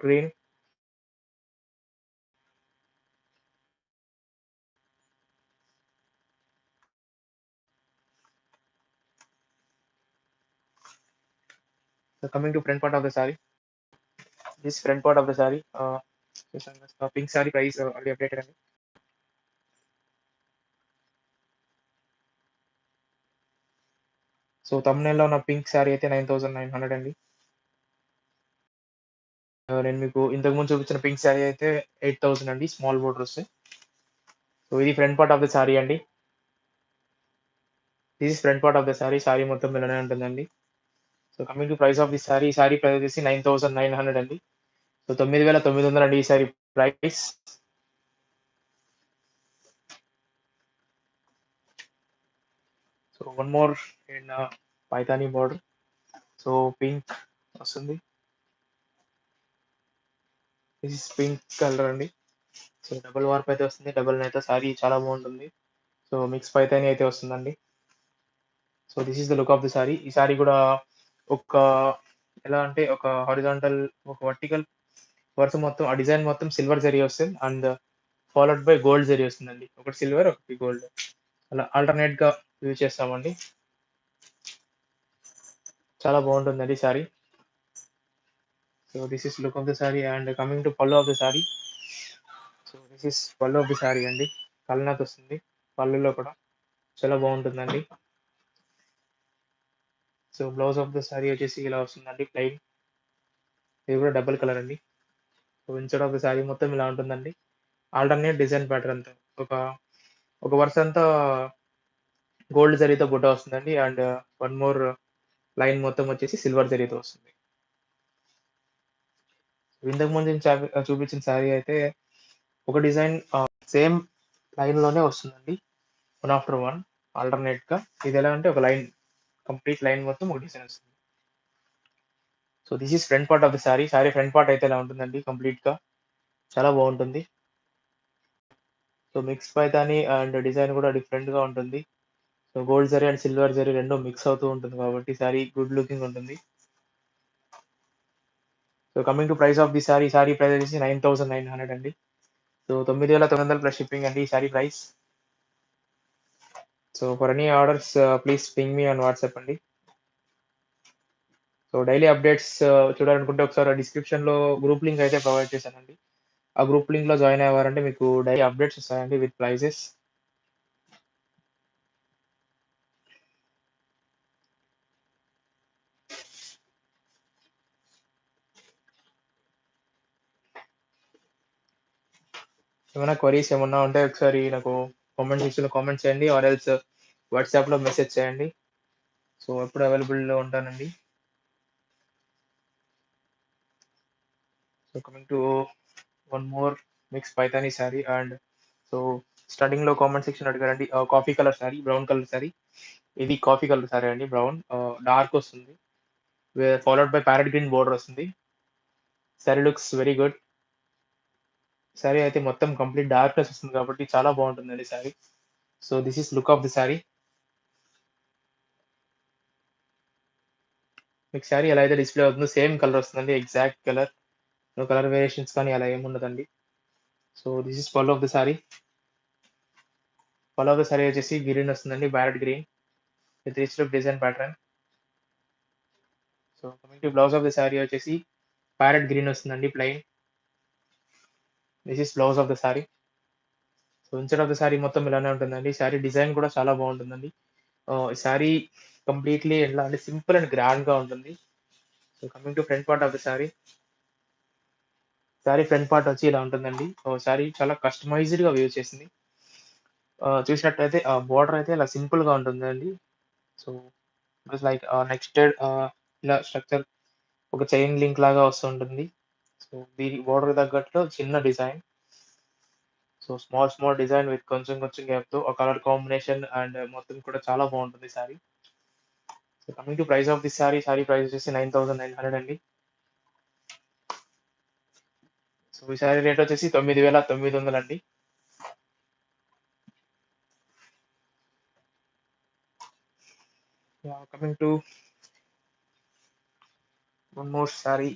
green. So coming to front part of the saree, this front part of the saree, pink saree price already updated అండి. So thumbnail లో ఉన్న pink saree అయితే 9,900 అండి. నేను మీకు ఇంతకు ముందు చూపించిన పింక్ saree అయితే 8,000 అండి, స్మాల్ బోర్డర్ వస్తాయి. సో ఇది front part of the saree అండి. This is front part of the saree మొత్తం ఇలానే ఉంటుందండి. So coming to price of the sorry price వచ్చేసి 9,900 అండి. సో 9,900 అండి ఈ sorry price. So one more in Paithani border. So pink వస్తుంది. దిస్ ఇస్ పింక్ కలర్ అండి. సో డబుల్ వార్ప్ అయితే వస్తుంది, డబుల్ అయితే సారీ చాలా బాగుంటుంది. సో మిక్స్ పైతానీ అయితే వస్తుందండి. So this is the look of the sorry. ఈ సారీ కూడా ఒక ఎలా అంటే ఒక హారిజాంటల్, ఒక వర్టికల్ వరుస మొత్తం, ఆ డిజైన్ మొత్తం సిల్వర్ జరీ వస్తుంది and followed buy gold zari వస్తుందండి. ఒకటి సిల్వర్, ఒకటి గోల్డ్, అలా ఆల్టర్నేట్ గా యూజ్ చేస్తామండి. చాలా బాగుంటుందండి sari. So this is look of the sari and coming to pallu of the sari. So this is pallu of the sari అండి. కల్నాథ్ వస్తుంది పళ్ళులో కూడా, చాలా బాగుంటుందండి. So blouse of the sari వచ్చేసి ఇలా వస్తుందండి, ప్లెయిన్. ఇది కూడా డబుల్ కలర్ అండి. So inside of the sari మొత్తం ఇలా ఉంటుందండి. ఆల్టర్నేట్ డిజైన్ ప్యాటర్న్ తో ఒక ఒక వరుస అంతా గోల్డ్ జరీతో బుట్ట వస్తుందండి అండ్ వన్ మోర్ లైన్ మొత్తం వచ్చేసి సిల్వర్ జరీతో వస్తుంది. ఇంతకు ముందు నేను చూపించిన శారీ అయితే ఒక డిజైన్ సేమ్ లైన్ లోనే వస్తుందండి, వన్ ఆఫ్టర్ వన్ ఆల్టర్నేట్ గా. ఇది ఎలా అంటే ఒక లైన్, కంప్లీట్ లైన్ మొత్తం ఒక డిజైన్ వస్తుంది. So this is front part of the sorry front part అయితే ఇలా ఉంటుందండి, కంప్లీట్ గా చాలా బాగుంటుంది. So mix Paithani and design కూడా డిఫరెంట్ గా ఉంటుంది. So gold zari and silver zari రెండు మిక్స్ అవుతూ ఉంటుంది కాబట్టి సారీ గుడ్ లుకింగ్ ఉంటుంది. So coming to price of the sorry price వచ్చేసి 9,900 అండి. సో 9,900 ప్లస్ షిప్పింగ్ అండి ఈ sorry price. So for any orders please ping me on WhatsApp అండి. సో డైలీ అప్డేట్స్ చూడాలనుకుంటే ఒకసారి డిస్క్రిప్షన్ లో గ్రూప్ లింక్ అయితే ప్రొవైడ్ చేశానండి. ఆ గ్రూప్ లింక్ లో జాయిన్ అయ్యారంటే మీకు డైలీ అప్డేట్స్ వస్తాయండి విత్ ప్రైజెస్. ఏమైనా క్వరీస్ ఏమన్నా ఉంటే ఒకసారి నాకు కామెంట్ సెక్షన్ లో కామెంట్ చేయండి, ఆర్ ఎల్స్ వాట్సాప్ లో మెసేజ్ చేయండి. సో ఎప్పుడు అవైలబుల్ లో ఉంటానండి. So coming to one more mix Paithani sari and so starting లో కామెంట్ సెక్షన్ అడిగారండి, coffee colour sari, brown colour sari. ఇది కాఫీ కలర్ సారీ అండి, బ్రౌన్ డార్క్ వస్తుంది, followed by parrot green border వస్తుంది. Sari looks very good. Sorry అయితే మొత్తం కంప్లీట్ డార్క్నెస్ వస్తుంది కాబట్టి చాలా బాగుంటుందండి sari. So this is look of the sari. మీకు సారీ ఎలా అయితే డిస్ప్లే అవుతుందో సేమ్ కలర్ వస్తుందండి, exact colour. No colour variations కానీ అలా ఏమి ఉండదండి. So this is pallu of the sari. Pallu of the sari వచ్చేసి గ్రీన్ వస్తుందండి, parrot green with rich look design pattern. So coming to blouse of the sari వచ్చేసి ప్యారెట్ గ్రీన్ వస్తుందండి, plain. This is blouse of the sari. So inside of the sari మొత్తం ఇలానే ఉంటుందండి. Sorry design కూడా చాలా బాగుంటుందండి. ఈ సారీ కంప్లీట్లీ ఎలా అంటే సింపుల్ అండ్ గ్రాండ్ గా ఉంటుంది. So coming to front part of the sorry. Sorry front part వచ్చి ఇలా ఉంటుందండి. సారీ చాలా కస్టమైజ్డ్ గా యూజ్ చేసింది. చూసినట్టయితే బోర్డర్ అయితే ఇలా సింపుల్ గా ఉంటుందండి. సో ఇట్స్ లైక్ నెక్స్టెడ్ ఇలా స్ట్రక్చర్ ఒక చైన్ లింక్ లాగా వస్తుంటుంది. సో దీని బోర్డర్ తగ్గట్లు చిన్న design. So small small design with కొంచెం కొంచెం గ్యాప్ తో ఆ కలర్ కాంబినేషన్ అండ్ మొత్తం కూడా చాలా బాగుంటుంది sorry. So coming to price of this sorry price వచ్చేసి 9,900 అండి. సో ఈ సారీ రేట్ వచ్చేసి 9,900 అండి. Coming to one more sorry